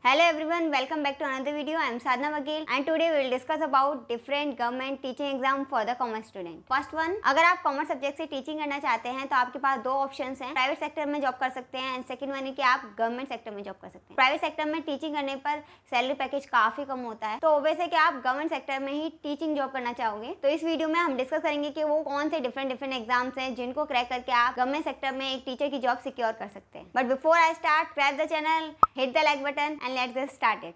Hello everyone, welcome back to another video. I am Sadhna Vakil and today we will discuss about different government teaching exam for the commerce student. First one, अगर आप commerce subject से teaching करना चाहते हैं तो आपके पास दो options हैं. प्राइवेट सेक्टर में जॉब कर सकते हैं एंड सेकंड वन है कि आप गवर्नमेंट सेक्टर में जॉब कर सकते हैं. प्राइवेट सेक्टर में टीचिंग करने पर सैलरी पैकेज काफी कम होता है, तो वैसे कि आप गवर्नमेंट सेक्टर में ही टीचिंग जॉब करना चाहोगे तो इस वीडियो में हम डिस्कस करेंगे कि वो कौन से डिफरेंट एग्जाम्स हैं जिनको क्रैक करके आप गवर्नमेंट सेक्टर में एक टीचर की जॉब सिक्योर कर सकते हैं. But before I start, subscribe the channel, hit the like button and let's get started.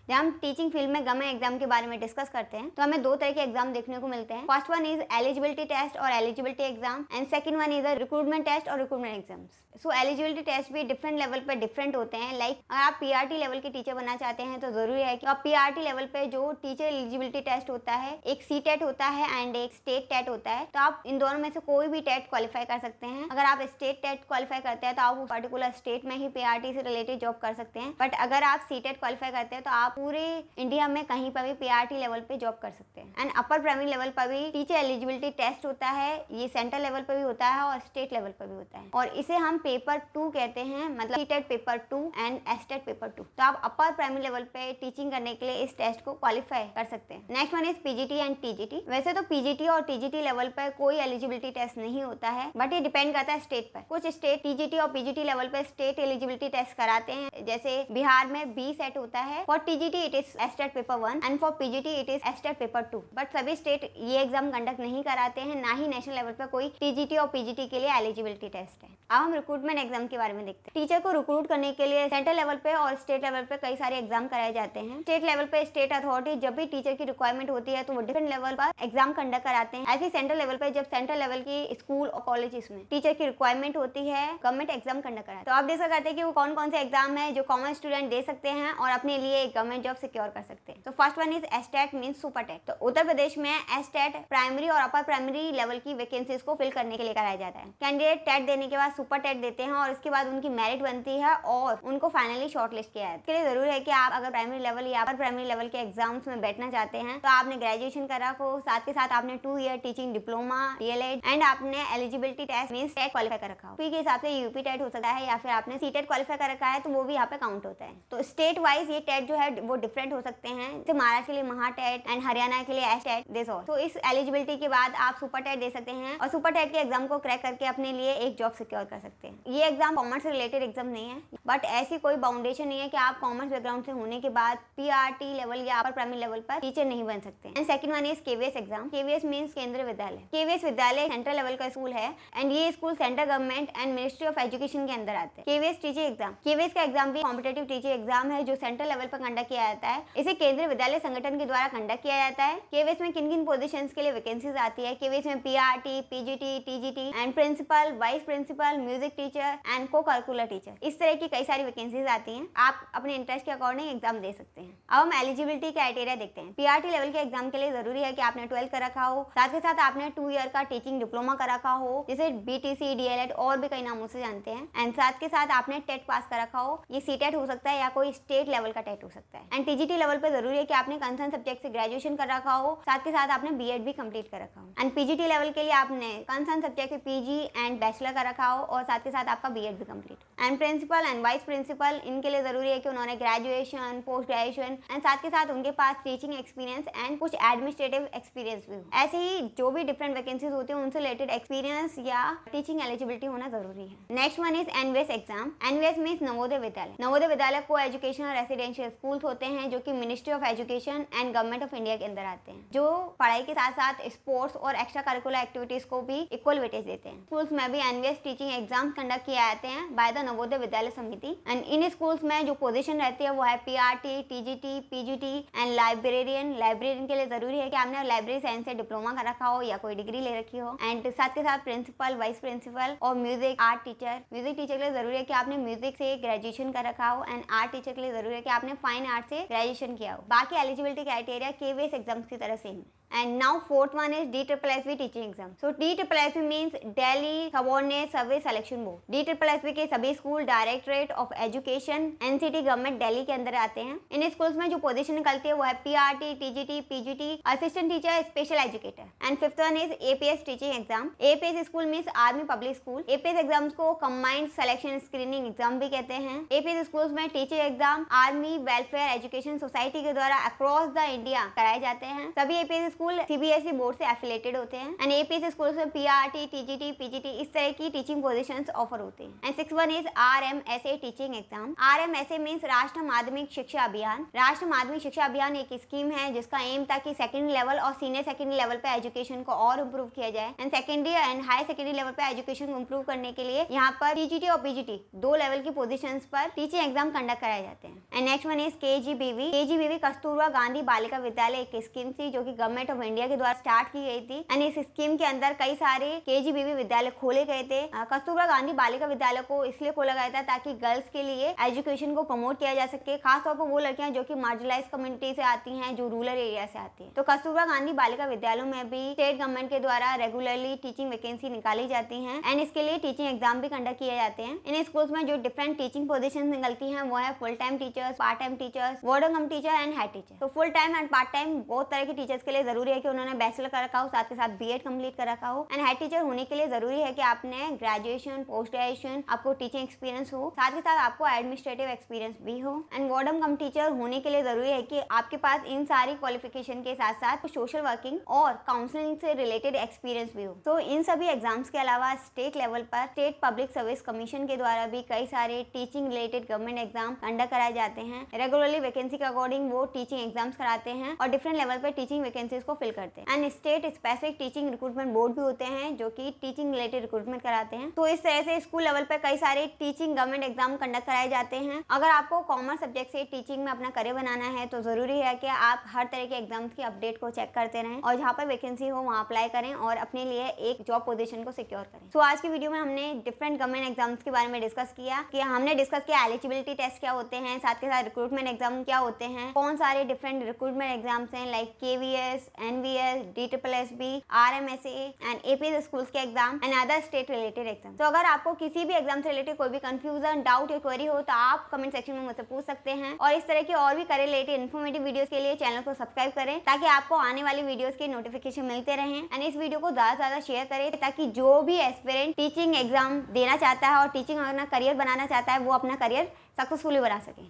जब हम टीचिंग फील्ड में गवर्नमेंट एग्जाम के बारे में डिस्कस करते हैं तो हमें दो तरह के एग्जाम देखने को मिलते हैं. First one is eligibility test और eligibility exam and second one is recruitment test और recruitment exams. So eligibility test भी डिफरेंट लेवल पर डिफरेंट होते हैं. लाइक अगर आप पीआरटी लेवल के टीचर बनना चाहते हैं तो जरूरी है कि आप पीआरटी लेवल पे जो टीचर एलिजिबिलिटी टेस्ट होता है, एक सी टेट होता है एंड एक स्टेट टेट होता है, तो आप इन दोनों में से कोई भी टेट क्वालिफाई कर सकते हैं. अगर आप स्टेट टेट क्वालिफाई करते हैं तो आप पर्टिकुलर स्टेट में ही पीआरटी से रिलेटेड जॉब कर सकते हैं. बट अगर आप सी टेट क्वालिफाई करते हैं तो आप पूरे इंडिया में कहीं पर भी पीआरटी लेवल पे जॉब कर सकते हैं. एंड अपर प्राइमरी लेवल पर भी टीचर एलिजिबिलिटी टेस्ट होता है. ये सेंट्रल लेवल पर भी होता है और स्टेट लेवल पर भी होता है और इसे हम पेपर 2 कहते हैं, मतलब CTET paper 2 and STET paper 2. तो आप अपर प्राइमरी लेवल पे टीचिंग करने के लिए इस टेस्ट को क्वालिफाई कर सकते हैं. Next one is PGT and TGT. वैसे तो पीजीटी और टीजीटी लेवल पर कोई एलिजिबिलिटी टेस्ट नहीं होता है, बट ये डिपेंड करता है स्टेट पर. कुछ स्टेट टीजीटी और पीजीटी लेवल पर स्टेट एलिजिबिलिटी टेस्ट कराते हैं. जैसे बिहार में बी सेट होता है. For TGT it is STET paper 1 and for PGT it is STET paper 2. But सभी स्टेट ये एग्जाम कंडक्ट नहीं कराते हैं, ना ही नेशनल लेवल पर कोई टीजीटी और पीजीटी के लिए एलिजिबिलिटी टेस्ट है. अब हम रिक्रूटमेंट एग्जाम के बारे में देखते हैं. टीचर को रिक्रूट करने के लिए सेंट्रल लेवल पे और स्टेट लेवल पे कई सारे एग्जाम कराए जाते हैं. स्टेट लेवल पे स्टेट अथॉरिटी जब भी टीचर की रिक्वायरमेंट होती है तो वो डिफरेंट लेवल पर एग्जाम कंडक्ट कराते हैं. ऐसे सेंट्रल लेवल पे जब सेंट्रल लेवल की स्कूल और कॉलेजेस में टीचर की रिक्वायरमेंट होती है, गवर्नमेंट एग्जाम कंडक्ट कराते हैं. तो आप डिस्कस करते हैं कि वो कौन कौन से एग्जाम है जो कॉमन स्टूडेंट दे सकते हैं और अपने लिए एक गवर्नमेंट जॉब सिक्योर कर सकते हैं. तो first one is STET means super TET. तो उत्तर प्रदेश में एसटेट प्राइमरी और अपर प्राइमरी लेवल की वैकेंसीज को फिल करने के लिए कराया जाता है. कैंडिडेट टेट देने के बाद सुपर टेट देते हैं और उसके बाद उनकी मेरिट बनती है और उनको फाइनली शॉर्टलिस्ट किया है. इसके लिए जरूरी है कि आप अगर प्राइमरी लेवल या अपर प्राइमरी लेवल के एग्जाम्स में बैठना चाहते हैं तो आपने ग्रेजुएशन करा हो, साथ के साथ आपने 2 year teaching diploma DElEd and आपने eligibility test means TET qualify कर रखा हो. पी के हिसाब से यूपी टेट हो सकता है या फिर आपने सी टेट क्वालिफाई कर रखा है तो वो भी यहाँ पे काउंट होता है. तो स्टेट वाइज ये टेट जो है वो डिफरेंट हो सकते हैं. जैसे महाराष्ट्र के लिए महा टेट एंड हरियाणा के लिए एस टेट दिस ऑल. तो इस एलिजिबिलिटी के बाद आप सुपर टेट दे सकते हैं और सुपर टेट के एग्जाम को क्रैक करके अपने लिए एक जॉब सिक्योर कर सकते हैं. ये एग्जाम कॉमर्स से रिलेटेड एग्जाम नहीं है, बट ऐसी कोई बाउंडेशन नहीं है कि आप कॉमर्स बैकग्राउंड से होने के बाद पीआरटी लेवल या अपर प्राइमरी लेवल पर टीचर नहीं बन सकते. And second one is KVS exam. KVS means केंद्रीय विद्यालय. केवीएस विद्यालय सेंट्रल लेवल का स्कूल है एंड ये school central government and ministry of education के अंदर आते हैं. KVS teaching exam. केवीएस का एग्जाम भी कॉम्पिटेटिव टीचिंग एग्जाम है जो सेंट्रल लेवल पर कंडक्ट किया जाता है. इसे केंद्रीय विद्यालय संगठन के द्वारा कंडक्ट किया जाता है. केवीएस में किन किन पोजीशंस के लिए वैकेंसीज आती है. केवीएस में PRT, PGT, TGT and principal, vice principal, music teacher and co curricular teacher, इस तरह की कई सारी वैकेंसीज आती हैं. आप अपने इंटरेस्ट के अकॉर्डिंग एग्जाम दे सकते हैं. अब हम एलिजिबिलिटी क्राइटेरिया देखते हैं. पीआरटी लेवल के एग्जाम के लिए जरूरी है कि आपने 12 कर रखा हो, साथ के साथ आपने 2 ईयर का टीचिंग डिप्लोमा कर रखा हो, जिसे बीटीसी, डीएलएड और भी कई नामों से जानते हैं. एंड साथ के साथ आपने टेट पास कर रखा हो. ये सी टेट हो सकता है या कोई स्टेट लेवल का टेट हो सकता है. एंड टीजीटी लेवल पे जरूरी है कि आपने कंसर्न सब्जेक्ट से ग्रेजुएशन कर रखा हो, साथ के साथ आपने बीएड भी कंप्लीट कर रखा हो. एंड पीजीटी लेवल के लिए आपने कंसर्न सब्जेक्ट में पीजी एंड बैचलर कर रखा हो और साथ के साथ आपका बीएड भी complete. And principal and vice principal, इनके लिए जरूरी है कि उन्होंने ग्रेजुएशन, पोस्ट ग्रेजुएशन एंड साथ के साथ उनके पास टीचिंग एक्सपीरियंस एंड कुछ एडमिनिस्ट्रेटिव एक्सपीरियंस भी हो. ऐसे ही जो भी डिफरेंट वैकेंसीज होती है उनसे रिलेटेड एक्सपीरियंस या टीचिंग एलिजिबिलिटी होना जरूरी है. Next one is NVS exam. NVS means Navodaya Vidyalaya. Navodaya विद्यालय को एजुकेशनल रेसिडेंशियल स्कूल्स होते हैं जो कि ministry of education and government of India के अंदर आते हैं, जो पढ़ाई के साथ साथ स्पोर्ट्स और एक्स्ट्रा करिकुलर एक्टिविटीज को भी इक्वल वेटेज देते हैं. स्कूल्स में भी एनवीएस टीचिंग एग्जाम कंडक्ट किए जाते हैं बाय द नवोदय विद्यालय समिति. एंड इन स्कूल्स में जो पोजीशन रहती है वो है PRT, TGT, PGT and librarian. Librarian के लिए जरूरी है कि आपने लाइब्रेरी साइंस से डिप्लोमा कर रखा हो या कोई डिग्री ले रखी हो. एंड साथ के साथ प्रिंसिपल, वाइस प्रिंसिपल और music art teacher. Music teacher के लिए जरूरी है कि आपने म्यूजिक से ग्रेजुएशन कर रखा हो. एंड आर्ट टीचर के लिए जरूरी है कि आपने फाइन आर्ट से ग्रेजुएशन किया हो. बाकी एलिजिबिलिटी क्राइटेरिया केवीएस एग्जाम्स की तरह सेम है. And now fourth one is DSSB teaching exam. So DSSB means Delhi Subordinate Service Selection Board. DSSB के सभी school directorate of education NCT government Delhi के अंदर आते हैं। इन स्कूल्स में जो पोजीशन निकलती है वो है PRT, TGT, PGT, assistant teacher, special educator. And fifth one is APS teaching exam. APS school means army public school. APS exams को कंबाइंड सिलेक्शन स्क्रीनिंग एग्जाम भी कहते हैं। APS स्कूल्स में teaching exam army welfare education society के द्वारा across the India कराए जाते हैं। सभी APS स्कूल CBSE बोर्ड से एफिलेटेड होते हैं। एंड APS स्कूल्स में PRT, TGT, PGT इस तरह की टीचिंग पोजीशंस ऑफर होते हैं। And six one is RMSA teaching exam. RMSA means राष्ट्रीय माध्यमिक शिक्षा अभियान। राष्ट्रीय माध्यमिक शिक्षा अभियान एक स्कीम है जिसका एम था कि सेकेंडरी लेवल और सीनियर सेकेंडरी लेवल पे एजुकेशन को और इम्प्रूव किया जाए। And secondary and high secondary level पे एजुकेशन को इम्प्रूव करने के लिए यहाँ पर TGT और PGT दो लेवल की पोजीशंस पर टीचिंग एग्जाम कंडक्ट कराए जाते हैं। And next one is KGBV। KGBV Kasturba Gandhi Balika Vidyalaya एक स्कीम थी जो कि गवर्नमेंट ऑफ इंडिया के द्वारा स्टार्ट की गई थी। एंड इस स्कीम के अंदर कई सारे KGBV विद्यालय खोले गए थे। कस्तूरबा गांधी बालिका विद्यालय को इसलिए खोला गया था ताकि गर्ल्स के लिए एजुकेशन को प्रमोट किया जा सके, खासतौर पर वो लड़कियां जो कि मार्जिनलाइज कम्युनिटी से आती हैं, जो रूरल एरिया से आती हैं। तो कस्तूरबा गांधी बालिका विद्यालयों में भी स्टेट गवर्नमेंट के द्वारा रेगुलरली टीचिंग वैकेंसी निकाली जाती हैं। एंड इसके लिए टीचिंग एग्जाम भी कंडक्ट किए जाते हैं। इन स्कूल्स में जो डिफरेंट टीचिंग पोजीशन निकलती हैं वो है full time teachers, part time teachers, warden cum teacher and head teacher. तो full time and part time बहुत तरह के टीचर्स के लिए जरूरी है कि उन्होंने बैचलर कर रखा हो, साथ के साथ B.Ed कंप्लीट कर रखा हो। एंड हेड टीचर होने के लिए जरूरी है कि आपने ग्रेजुएशन, पोस्ट ग्रेजुएशन, आपको टीचिंग एक्सपीरियंस हो, साथ के साथ आपको एडमिनिस्ट्रेटिव एक्सपीरियंस भी हो। एंड वार्डन कम टीचर होने के लिए जरूरी है कि आपके पास इन सारी क्वालिफिकेशन के साथ साथ सोशल वर्किंग और काउंसलिंग से रिलेटेड एक्सपीरियंस भी हो। तो इन सभी एग्जाम्स के अलावा स्टेट लेवल पर स्टेट पब्लिक सर्विस कमीशन के द्वारा भी कई सारे teaching related government exam conduct कराए जाते हैं। रेगुलरली वैकेंसी के अकॉर्डिंग वो टीचिंग एग्जाम्स कराते हैं और डिफरेंट लेवल पर टीचिंग वैकेंसीज को फिल करते हैं। And state specific teaching recruitment board भी होते हैं जो कि टीचिंग रिलेटेड रिक्रूटमेंट कराते हैं। तो इस तरह से स्कूल लेवल पर कई सारे टीचिंग गवर्नमेंट एग्जाम कंडक्ट कराए जाते हैं। अगर आपको कॉमर्स सब्जेक्ट से टीचिंग में अपना करियर बनाना है तो जरूरी है कि आप हर तरह के एग्जाम्स की अपडेट को चेक करते रहें और जहाँ पर वैकेंसी हो वहाँ अप्लाई करें और अपने लिए एक जॉब पोजीशन को सिक्योर करें। तो आज की वीडियो में हमने डिफरेंट गवर्नमेंट एग्जाम्स के बारे में डिस्कस किया कि हमने डिस्कस किया एलिजिबिलिटी टेस्ट क्या होते हैं, साथ के साथ रिक्रूटमेंट एग्जाम क्या होते हैं, कौन सारे डिफरेंट रिक्रूटमेंट एग्जाम्स हैं like KVS, NVS, DSSB, RMSA and APS schools के exam and other state related exam. तो अगर आपको किसी भी एग्जाम से रिलेटेड कोई भी कंफ्यूजन, डाउट या क्वेरी हो तो आप कमेंट सेक्शन में मुझसे पूछ सकते हैं। और इस तरह की और भी करियर रिलेटेड इन्फॉर्मेटिव वीडियोस के लिए चैनल को सब्सक्राइब करें ताकि आपको आने वाली वीडियोस के नोटिफिकेशन मिलते रहें। एंड इस वीडियो को ज्यादा से ज्यादा शेयर करें ताकि जो भी एस्पिरेंट टीचिंग एग्जाम देना चाहता है और टीचिंग अपना करियर बनाना चाहता है वो अपना करियर सक्सेसफुली बना सके।